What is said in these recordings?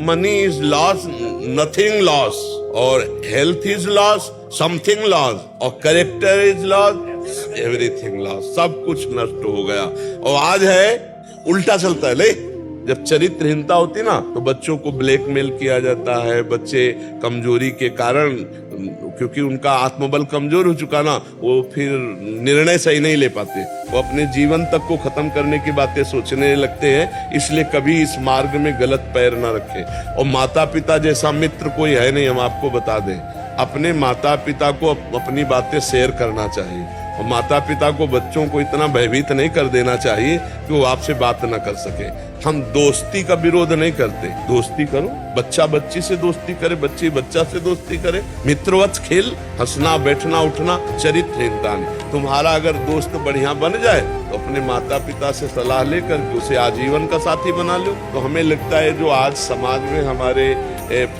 Money is loss, nothing loss, और health is loss, something loss, और character is loss, everything loss, सब कुछ नष्ट हो गया। और आज है उल्टा चलता है। ले, जब चरित्रहीनता होती ना तो बच्चों को ब्लैकमेल किया जाता है। बच्चे कमजोरी के कारण, क्योंकि उनका आत्मबल कमजोर हो चुका ना, वो फिर निर्णय सही नहीं ले पाते, वो अपने जीवन तक को खत्म करने की बातें सोचने लगते हैं। इसलिए कभी इस मार्ग में गलत पैर ना रखें। और माता पिता जैसा मित्र कोई है नहीं, हम आपको बता दें। अपने माता पिता को अपनी बातें शेयर करना चाहिए, और माता पिता को बच्चों को इतना भयभीत नहीं कर देना चाहिए कि वो आपसे बात ना कर सके। हम दोस्ती का विरोध नहीं करते, दोस्ती करो, बच्चा बच्ची से दोस्ती करे, बच्ची बच्चा से दोस्ती करे, मित्रवत खेल, हंसना बैठना उठना, चरित्रहीनता नहीं। तुम्हारा अगर दोस्त बढ़िया बन जाए तो अपने माता पिता से सलाह लेकर के उसे आजीवन का साथी बना लो। तो हमें लगता है जो आज समाज में हमारे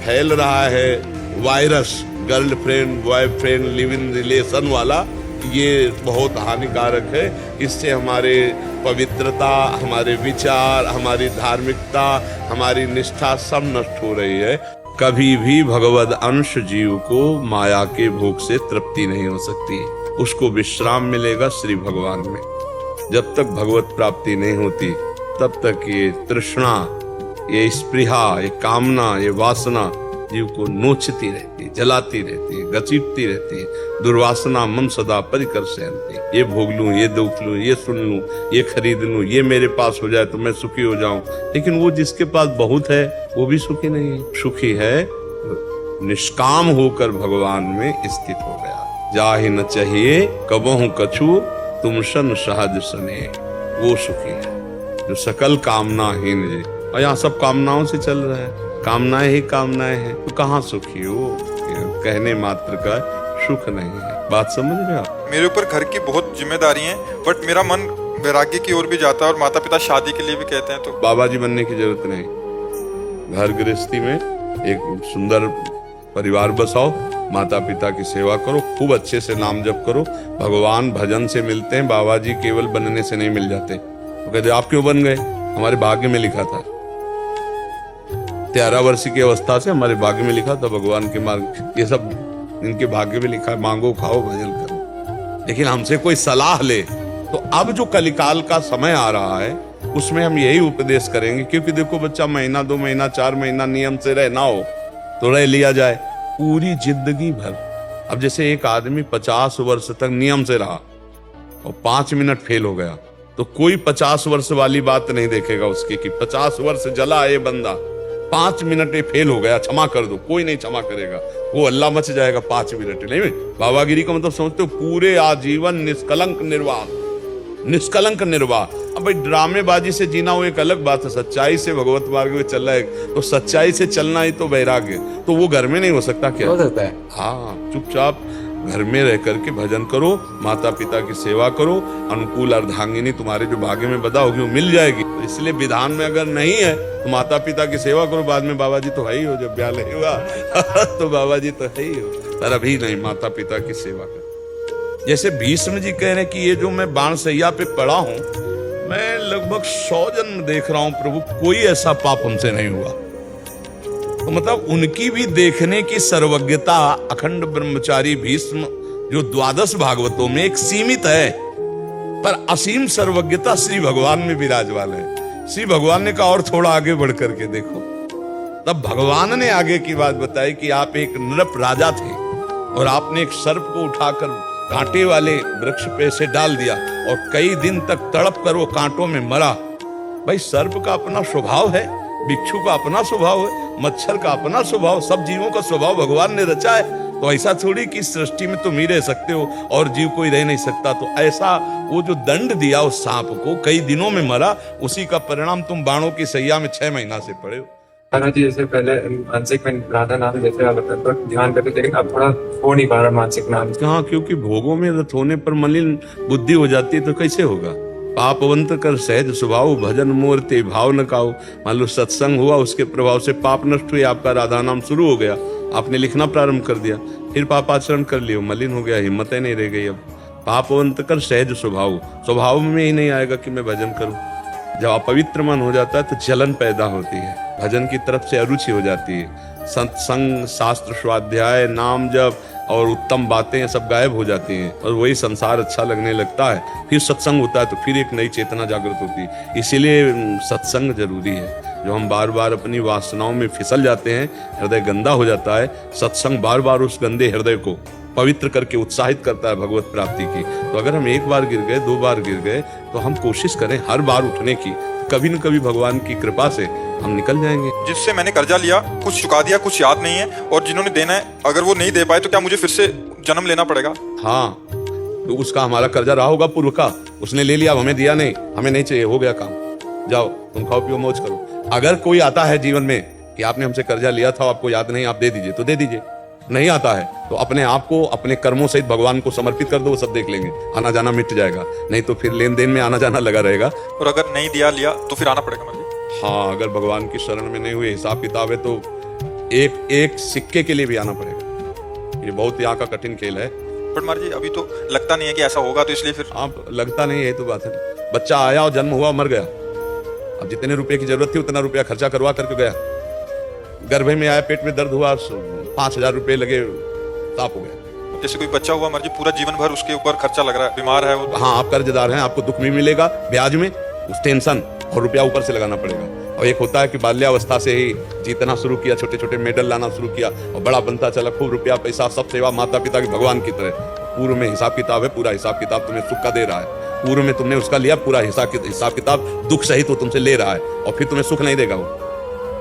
फैल रहा है virus, girlfriend boyfriend live in relation वाला, ये बहुत हानिकारक है। इससे हमारे पवित्रता, हमारे विचार, हमारी धार्मिकता, हमारी निष्ठा सब नष्ट हो रही है। कभी भी भगवद अंश जीव को माया के भोग से तृप्ति नहीं हो सकती, उसको विश्राम मिलेगा श्री भगवान में। जब तक भगवत प्राप्ति नहीं होती तब तक ये तृष्णा, ये स्पृहा, ये कामना, ये वासना जीव को नोचती रहती, जलाती रहती, घसीटती रहती। दुर्वासना मन सदा परिकर सहती। ये भोग लूं, ये दुख लूं, ये सुन लूं, ये खरीद लूं, ये मेरे पास हो जाए तो मैं सुखी हो जाऊं। लेकिन वो जिसके पास बहुत है वो भी सुखी नहीं है। सुखी है निष्काम होकर भगवान में स्थित हो गया। जाहि न चाहिए कबहु कछु तुम सन सहज सने, वो सुखी है जो सकल कामनाहीन है। और यहाँ सब कामनाओं से चल रहा है, कामनाएं ही कामनाएं हैं, तो कहाँ सुखी हो? कहने मात्र का सुख नहीं है। बात समझ रहे हो? मेरे ऊपर घर की बहुत जिम्मेदारी है, बट मेरा मन वैराग्य की ओर भी जाता है, और माता पिता शादी के लिए भी कहते हैं। तो बाबा जी बनने की जरूरत नहीं। घर गृहस्थी में एक सुंदर परिवार बसाओ, माता पिता की सेवा करो, खूब अच्छे से नाम जप करो। भगवान भजन से मिलते हैं, बाबा जी केवल बनने से नहीं मिल जाते। तो कहते आप क्यों बन गए? हमारे भाग्य में लिखा था। 13 वर्ष की अवस्था से हमारे भाग्य में लिखा था भगवान के मार्ग। ये सब इनके भाग्य में लिखा है, मांगो खाओ भजन करो। लेकिन हमसे कोई सलाह ले तो अब जो कलिकाल का समय आ रहा है उसमें हम यही उपदेश करेंगे। क्योंकि देखो बच्चा महीना 2 महीना 4 महीना नियम से रहना हो तो रह लिया जाए, पूरी जिंदगी भर। अब जैसे एक आदमी 50 वर्ष तक नियम से रहा और 5 मिनट फेल हो गया, तो कोई 50 वर्ष वाली बात नहीं देखेगा उसकी कि 50 वर्ष जला ये बंदा, 5 मिनट फेल हो गया, क्षमा कर दो। कोई नहीं क्षमा करेगा, वो अल्लाह मच जाएगा 5 मिनट नहीं। बाबागिरी का मतलब समझते हो? पूरे आजीवन निष्कलंक निर्वाह, निष्कलंक निर्वाह। अब भाई ड्रामेबाजी से जीना वो एक अलग बात है, सच्चाई से भगवत मार्ग में चल रहा है तो सच्चाई से चलना ही तो वैराग्य। तो वो घर में नहीं हो सकता क्या? हो सकता है। हाँ, चुपचाप घर में रह करके भजन करो, माता पिता की सेवा करो, अनुकूल अर्धांगिनी तुम्हारे जो भाग्य में बदा होगी वो मिल जाएगी। तो इसलिए विधान में अगर नहीं है तो माता पिता की सेवा करो, बाद में बाबा जी तो है ही हो, जब ब्याह नहीं हुआ तो बाबा जी तो है ही हो, पर अभी नहीं, माता पिता की सेवा करो। जैसे भीष्म जी कह रहे हैं कि ये जो मैं बाणसैया पे पड़ा हूं, मैं लगभग 100 जन्म देख रहा हूं प्रभु, कोई ऐसा पाप हमसे नहीं हुआ। तो मतलब उनकी भी देखने की सर्वज्ञता अखंड ब्रह्मचारी भीष्म जो 12 भागवतों में एक सीमित है, पर असीम सर्वज्ञता श्री भगवान में विराजमान है। श्री भगवान ने कहा और थोड़ा आगे बढ़ करके देखो, तब भगवान ने आगे की बात बताई कि आप एक नृप राजा थे और आपने एक सर्प को उठाकर कांटे वाले वृक्ष पे से डाल दिया और कई दिन तक तड़प कर वो कांटों में मरा। भाई सर्प का अपना स्वभाव है, बिच्छू का अपना स्वभाव है, मच्छर का अपना स्वभाव, सब जीवों का स्वभाव भगवान ने रचा है। तो ऐसा थोड़ी कि सृष्टि में तुम ही रह सकते हो और जीव कोई रह नहीं सकता। तो ऐसा वो जो दंड दिया उस सांप को, कई दिनों में मरा, उसी का परिणाम तुम बाणों की सैया में 6 महीना से पड़े हो। जी जैसे पहले मानसिक में राधा नाम जैसे आप तो ध्यान करते, लेकिन अब थोड़ा हो नहीं पा रहा मानसिक नाम। कहाँ, क्योंकि भोगों में रत होने पर मलिन बुद्धि हो जाती है तो कैसे होगा? पापवंत कर सहज स्वभाव, भजन मूर्ति भाव न काऊ। मान लो सत्संग हुआ, उसके प्रभाव से पाप नष्ट हुए, आपका राधा नाम शुरू हो गया, आपने लिखना प्रारंभ कर दिया, फिर पापाचरण कर लिया, मलिन हो गया, हिम्मतें नहीं रह गई। अब पापवंत कर सहज स्वभाव, स्वभाव में ही नहीं आएगा कि मैं भजन करूं। जब अपवित्र मन हो जाता है तो जलन पैदा होती है, भजन की तरफ से अरुचि हो जाती है, सत्संग, शास्त्र स्वाध्याय, नाम जप और उत्तम बातें सब गायब हो जाती हैं और वही संसार अच्छा लगने लगता है। फिर सत्संग होता है तो फिर एक नई चेतना जागृत होती है। इसीलिए सत्संग जरूरी है। जो हम बार बार अपनी वासनाओं में फिसल जाते हैं, हृदय गंदा हो जाता है, सत्संग बार बार उस गंदे हृदय को पवित्र करके उत्साहित करता है भगवत प्राप्ति की। तो अगर हम एक बार गिर गए, 2 बार गिर गए, तो हम कोशिश करें हर बार उठने की। कभी न कभी भगवान की कृपा से हम निकल जाएंगे। जिससे मैंने कर्जा लिया, कुछ चुका दिया, कुछ याद नहीं है, और जिन्होंने देना है अगर वो नहीं दे पाए तो क्या मुझे फिर से जन्म लेना पड़ेगा? हाँ, तो उसका हमारा कर्जा रहा होगा पूर्व का, उसने ले लिया, हमें दिया नहीं, हमें नहीं चाहिए, हो गया काम, जाओ तुम खाओ पियो मौज करो। अगर कोई आता है जीवन में कि आपने हमसे कर्जा लिया था, आपको याद नहीं, आप दे दीजिए, तो दे दीजिए। नहीं आता है तो अपने आप को अपने कर्मों सहित भगवान को समर्पित कर दो, वो सब देख लेंगे, आना जाना मिट जाएगा। नहीं तो फिर लेन देन में आना जाना लगा रहेगा। और अगर नहीं दिया लिया तो फिर आना पड़ेगा मुझे? हाँ, अगर भगवान की शरण में नहीं हुए, हिसाब किताब है, तो एक एक सिक्के के लिए भी आना पड़ेगा। ये बहुत यहाँ का कठिन खेल है। बट मार जी, अभी तो लगता नहीं है कि ऐसा होगा, तो इसलिए फिर आप लगता नहीं है, तो बात है। बच्चा आया और जन्म हुआ, मर गया, अब जितने रुपए की जरूरत थी उतना रुपया खर्चा करवा करके गया। गर्भ में आया, पेट में दर्द हुआ, 5,000 रुपए लगे, साफ हो गया। जैसे कोई बच्चा हुआ मर जी, पूरा जीवन भर उसके ऊपर खर्चा लग रहा है, बीमार है वो। हाँ, आप कर्जदार हैं, आपको दुख भी मिलेगा ब्याज में, उस टेंशन, और रुपया ऊपर से लगाना पड़ेगा। और एक होता है कि बाल्यावस्था से ही जीतना शुरू किया, छोटे छोटे मेडल लाना शुरू किया, और बड़ा बनता चला, खूब रुपया पैसा, सब सेवा माता पिता की भगवान की तरह। पूर्व में हिसाब किताब है, पूरा हिसाब किताब तुम्हें सुख का दे रहा है। पूर्व में तुमने उसका लिया, पूरा हिसाब किताब दुख सहित वो तुमसे ले रहा है, और फिर तुम्हें सुख नहीं देगा। वो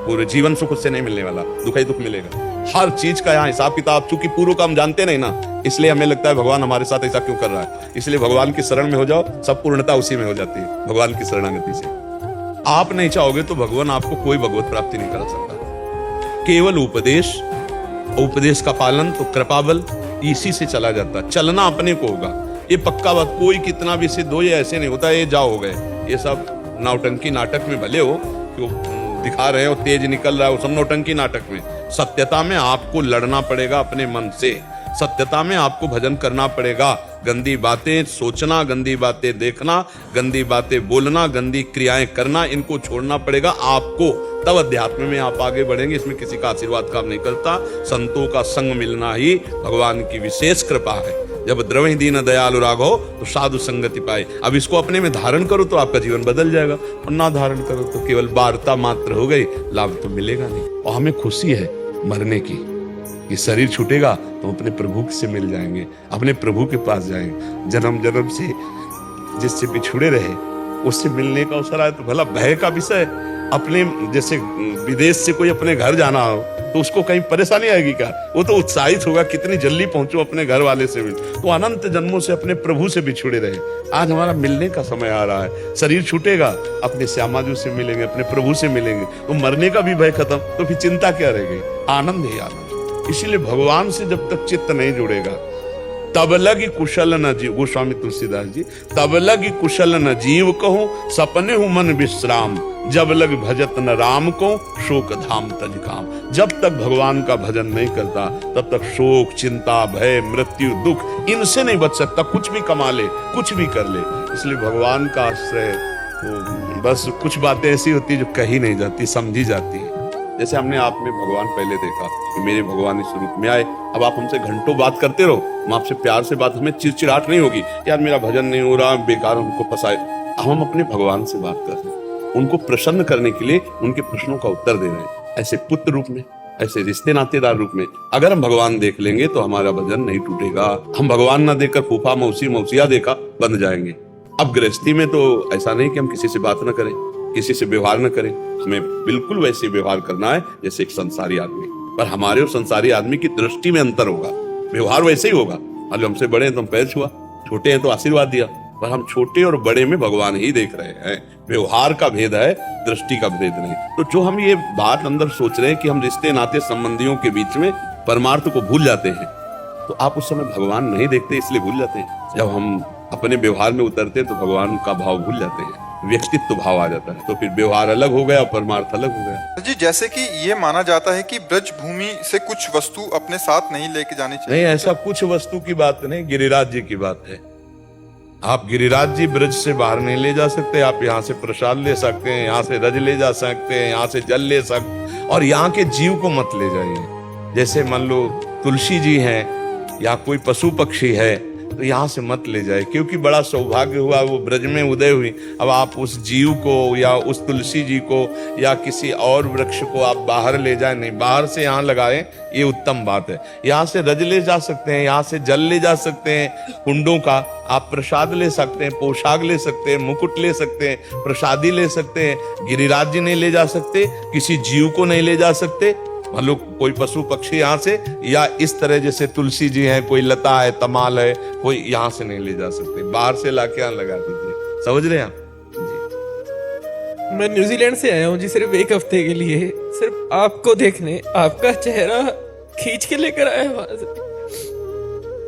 पूरे जीवन सुख उससे नहीं मिलने वाला, दुख ही दुख मिलेगा। हर चीज का यहाँ हिसाब किताब, चूंकि पूर्व का हम जानते नहीं ना, इसलिए हमें लगता है भगवान हमारे साथ ऐसा क्यों कर रहा है। इसलिए भगवान की शरण में हो जाओ, सब पूर्णता उसी में हो जाती है, भगवान की शरणागति से। आप नहीं चाहोगे तो भगवान आपको कोई भगवत प्राप्ति नहीं करा सकता। केवल उपदेश, उपदेश का पालन, तो कृपा बल इसी से चला जाता है। चलना अपने को होगा, ये पक्का बात। कोई कितना भी सिद्ध हो, ये ऐसे नहीं होता ये जाओ हो गए। ये सब नौटंकी नाटक में भले हो कि वो दिखा रहे हो तेज निकल रहा है, वो सब नौटंकी नाटक में। सत्यता में आपको लड़ना पड़ेगा अपने मन से, सत्यता में आपको भजन करना पड़ेगा। गंदी बातें सोचना, गंदी बातें देखना, गंदी बातें बोलना, गंदी क्रियाएं करना, इनको छोड़ना पड़ेगा आपको। तब अध्यात्म में आप आगे बढ़ेंगे। इसमें किसी का आशीर्वाद काम नहीं करता। संतों का संग मिलना ही भगवान की विशेष कृपा है। जब द्रवहि दीन दयालु राघव तो साधु संगति पाए। अब इसको अपने में धारण करो तो आपका जीवन बदल जाएगा, और ना धारण करो तो केवल वार्ता मात्र हो गई, लाभ तो मिलेगा नहीं। और हमें खुशी है मरने की, ये शरीर छूटेगा तो अपने प्रभु से मिल जाएंगे, अपने प्रभु के पास जाएंगे। जन्म जन्म से जिससे बिछुड़े रहे उससे मिलने का अवसर आए तो भला भय का विषय। अपने जैसे विदेश से कोई अपने घर जाना हो तो उसको कहीं परेशानी आएगी क्या? वो तो उत्साहित होगा, कितनी जल्दी पहुंचो अपने घर वाले से मिल। तो अनंत जन्मों से अपने प्रभु से बिछुड़े रहे, आज हमारा मिलने का समय आ रहा है। शरीर छूटेगा, अपने श्यामाजू से मिलेंगे, अपने प्रभु से मिलेंगे, तो मरने का भी भय खत्म, तो फिर चिंता क्या रह गई? आनंद ही आनंद। इसीलिए भगवान से जब तक चित्त नहीं जुड़ेगा तब लगी कुशल न जीव, गोस्वामी तुलसीदास जी, तब लगी कुशल न जीव कहूं, सपने हूं मन विश्राम, जब लग भजत न राम को, शोक धाम तज काम। जब तक भगवान का भजन नहीं करता तब तक शोक, चिंता, भय, मृत्यु, दुख इनसे नहीं बच सकता। कुछ भी कमा ले, कुछ भी कर ले। इसलिए भगवान का आश्रय, बस कुछ बातें ऐसी होती जो कही नहीं जाती, समझी जाती है। जैसे हमने आप में भगवान पहले देखा कि मेरे भगवान इस रूप में आए। अब आप हमसे घंटों बात करते रहो, हम आपसे प्यार से बात, हमें चिड़चिड़ाहट नहीं होगी यार मेरा भजन नहीं हो रहा, बेकार हमको फंसाए। हम अपने भगवान से बात कर रहे हैं, उनको प्रसन्न करने के लिए उनके प्रश्नों का उत्तर दे रहे हैं। ऐसे पुत्र रूप में, ऐसे रिश्ते नातेदार रूप में अगर हम भगवान देख लेंगे तो हमारा भजन नहीं टूटेगा। हम भगवान ना देखकर फूफा मौसी मौसिया देखा बन जाएंगे। अब गृहस्थी में तो ऐसा नहीं कि हम किसी से बात न करें, किसी से व्यवहार न करें, हमें बिल्कुल वैसे व्यवहार करना है जैसे एक संसारी आदमी। पर हमारे और संसारी आदमी की दृष्टि में अंतर होगा, व्यवहार वैसे ही होगा। और जो हमसे बड़े हैं तो हम पैर छुआ, छोटे हैं तो आशीर्वाद दिया, पर हम छोटे और बड़े में भगवान ही देख रहे हैं। व्यवहार का भेद है, दृष्टि का भेद नहीं। तो जो हम ये बात अंदर सोच रहे हैं कि हम रिश्ते नाते संबंधियों के बीच में परमार्थ को भूल जाते हैं, तो आप उस समय भगवान नहीं देखते इसलिए भूल जाते हैं। जब हम अपने व्यवहार में उतरते हैं तो भगवान का भाव भूल जाते हैं, व्यक्तित्व भाव आ जाता है, तो फिर व्यवहार अलग हो गया, परमार्थ अलग हो गया। जी, जैसे कि ये माना जाता है कि ब्रज भूमि से कुछ वस्तु अपने साथ नहीं लेके जानी चाहिए। नहीं, ऐसा कुछ वस्तु की बात नहीं, गिरिराज जी की बात है। आप गिरिराज जी ब्रज से बाहर नहीं ले जा सकते। आप यहाँ से प्रसाद ले सकते हैं, यहाँ से रज ले जा सकते हैं, यहाँ से जल ले सकते, और यहाँ के जीव को मत ले जाइए। जैसे मान लो तुलसी जी हैं या कोई पशु पक्षी है तो यहाँ से मत ले जाए, क्योंकि बड़ा सौभाग्य हुआ वो ब्रज में उदय हुई। अब आप उस जीव को या उस तुलसी जी को या किसी और वृक्ष को आप बाहर ले जाए नहीं, बाहर से यहाँ लगाएं, ये उत्तम बात है। यहाँ से रज ले जा सकते हैं, यहाँ से जल ले जा सकते हैं, कुंडों का आप प्रसाद ले सकते हैं, पोशाक ले सकते हैं, मुकुट ले सकते हैं, प्रसादी ले सकते हैं। गिरिराज जी नहीं ले जा सकते, किसी जीव को नहीं ले जा सकते, मान लो कोई पशु पक्षी यहाँ से, या इस तरह जैसे तुलसी जी है, कोई लता है, तमाल है, कोई यहाँ से नहीं ले जा सकते, बाहर से लाके यहाँ लगा दीजिए। समझ रहे हैं आप जी? मैं न्यूजीलैंड से आया हूँ जी, सिर्फ एक हफ्ते के लिए, सिर्फ आपको देखने, आपका चेहरा खींच के लेकर आया वहां से।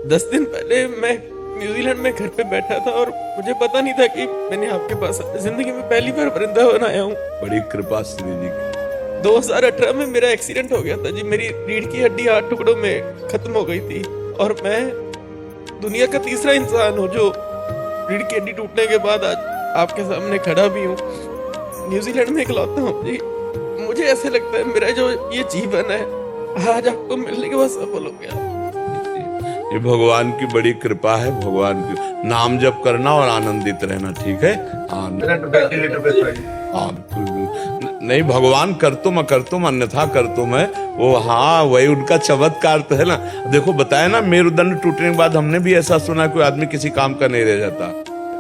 10 दिन पहले मैं न्यूजीलैंड में घर पे बैठा था और मुझे पता नहीं था कि मैंने आपके पास जिंदगी में पहली बार वृंदावन आया हूँ। बड़ी कृपा श्री जी की। 2018 में मेरा एक्सीडेंट हो गया था जी, मेरी रीढ़ की हड्डी 8 टुकड़ों में खत्म हो गई थी, और मैं दुनिया का तीसरा इंसान हूँ जो रीढ़ की हड्डी टूटने के बाद आज आपके सामने खड़ा भी हूँ। न्यूजीलैंड में इकलौता हूँ जी। मुझे ऐसे लगता है मेरा जो ये जीवन है आज आपको मिलने के बाद सफल हो गया। ये भगवान की बड़ी कृपा है। भगवान की नाम जप करना और आनंदित रहना, ठीक है? नहीं, भगवान कर तुम अन्यथा कर तुम है वो। हाँ, वही उनका चमत्कार तो है ना। देखो बताया ना, मेरुदंड टूटने के बाद हमने भी ऐसा सुना कोई आदमी किसी काम का नहीं रह जाता।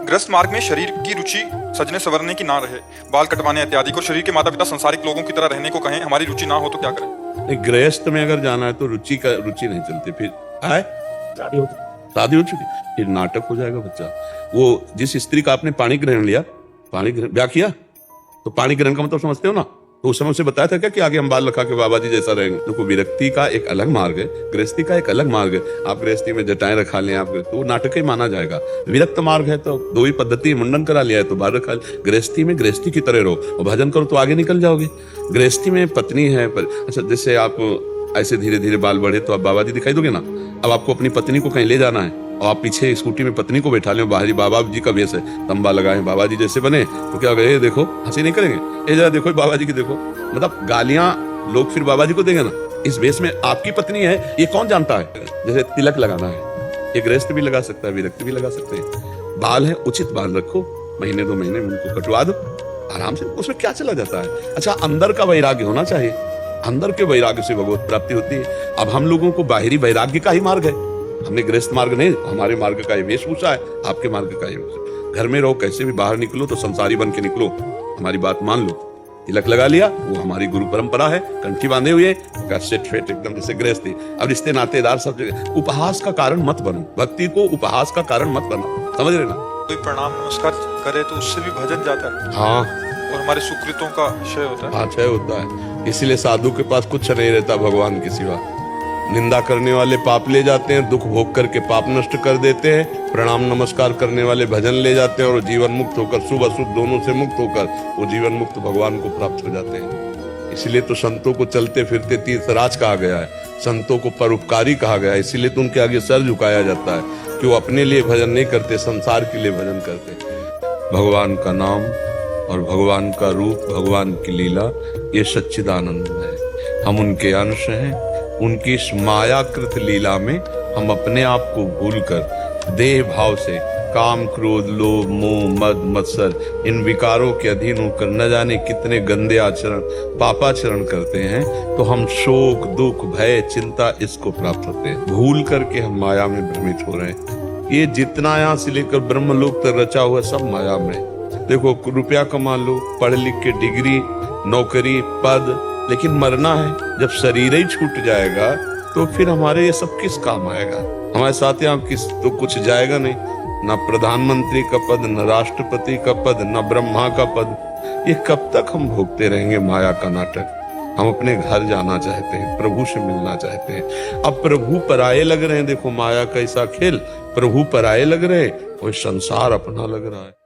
गृहस्थ मार्ग में शरीर की रुचि सजने संवरने की ना रहे, बाल कटवाने इत्यादि को शरीर के माता पिता संसारिक लोगों की तरह रहने को कहें, हमारी रुचि ना हो तो क्या करें? नहीं, गृहस्थ में अगर जाना है तो रुचि नहीं चलती। फिर आए शादी हो चुकी, फिर नाटक हो जाएगा बच्चा। वो जिस स्त्री का आपने पाणी ग्रहण लिया, पाणी ग्रहण ब्याह किया, तो पाणी ग्रहण का मतलब समझते हो ना? तो उस समय उसे बताया था क्या कि आगे हम बाल रखा के बाबा जी जैसा रहेंगे? देखो, विरक्ति का एक अलग मार्ग है, गृहस्थी का एक अलग मार्ग है। आप गृहस्थी में जटाएं रखा लें आप, तो नाटक ही माना जाएगा। विरक्त मार्ग है तो दो ही पद्धति, मुंडन करा लिया है तो बाल रखा। गृहस्थी में गृहस्थी की तरह रहो और भजन करो तो आगे निकल जाओगे। गृहस्थी में पत्नी है अच्छा, जैसे आप ऐसे धीरे धीरे बाल बढ़े तो आप बाबा जी दिखाई दोगे ना। अब आपको अपनी पत्नी को कहीं ले जाना है और आप पीछे स्कूटी में पत्नी को बैठा लें, बाहरी बाबा जी का वेश है, तंबा लगाए बाबा जी जैसे बने, तो क्या ये देखो, हंसी नहीं करेंगे? ये जरा देखो बाबा जी की देखो, मतलब गालियां लोग फिर बाबा जी को देंगे ना। इस वेश में आपकी पत्नी है, ये कौन जानता है? जैसे तिलक लगाना है, ये गृहस्थ भी लगा सकता है, विरक्त भी लगा सकते हैं। बाल है, उचित बाल रखो, महीने 2 महीने में उनको कटवा दो आराम से, उसमें क्या चला जाता है? अच्छा, अंदर का वैराग्य होना चाहिए, अंदर के वैराग्य से भगवत प्राप्ति होती है। अब हम लोगों को बाहरी वैराग्य का ही मार्ग है, हमने गृहस्थ मार्ग नहीं, हमारे मार्ग का ये वेशभूषा है, आपके मार्ग का ये वेशभूषा। घर में रहो, कैसे भी बाहर निकलो तो संसारी बन के निकलो, हमारी बात मान लो। तिलक लगा लिया, वो हमारी गुरु परंपरा है, कंठी बांधे हुए, सेट फेट एकदम जैसे गृहस्थी। अब रिश्ते नातेदार सब जगह। उपहास का कारण मत बनो, भक्ति को उपहास का कारण मत बनो, समझ रहे ना? कोई प्रणाम नमस्कार करे तो उससे भी भजन जाता है। हाँ, और हमारे सुकृतों का क्षय होता है। हाँ, क्षय होता है। इसीलिए साधु के पास कुछ नहीं रहता भगवान के सिवा। निंदा करने वाले पाप ले जाते हैं, दुख भोग करके पाप नष्ट कर देते हैं। प्रणाम नमस्कार करने वाले भजन ले जाते हैं और जीवन मुक्त होकर, शुभ अशुभ दोनों से मुक्त होकर वो जीवन मुक्त भगवान को प्राप्त हो जाते हैं। इसीलिए तो संतों को चलते फिरते तीर्थराज कहा गया है, संतों को परोपकारी कहा गया है। इसीलिए तो उनके आगे सर झुकाया जाता है कि वो अपने लिए भजन नहीं करते, संसार के लिए भजन करते। भगवान का नाम और भगवान का रूप, भगवान की लीला, ये सच्चिदानंद है। हम उनके अंश हैं। उनकी इस मायाकृत लीला में हम अपने आप को भूलकर देह भाव से काम, क्रोध, लोभ, मोह, मद, मत्सर इन विकारों के अधीन होकर न जाने कितने गंदे आचरण, पापाचरण करते हैं, तो हम शोक, दुख, भय, चिंता इसको प्राप्त होते हैं। भूल करके हम माया में भ्रमित हो रहे हैं। ये जितना यहाँ से लेकर ब्रह्मलोक तक रचा हुआ सब माया में। देखो, रुपया कमा लो, पढ़ लिख के डिग्री, नौकरी, पद, लेकिन मरना है। जब शरीर ही छूट जाएगा तो फिर हमारे ये सब किस काम आएगा? हमारे साथ यहाँ किस तो कुछ जाएगा नहीं, ना प्रधानमंत्री का पद, न राष्ट्रपति का पद, न ब्रह्मा का पद। ये कब तक हम भोगते रहेंगे माया का नाटक? हम अपने घर जाना चाहते हैं, प्रभु से मिलना चाहते हैं। अब प्रभु पराये लग रहे हैं। देखो माया का ऐसा खेल, प्रभु पराये लग रहे, कोई संसार अपना लग रहा है।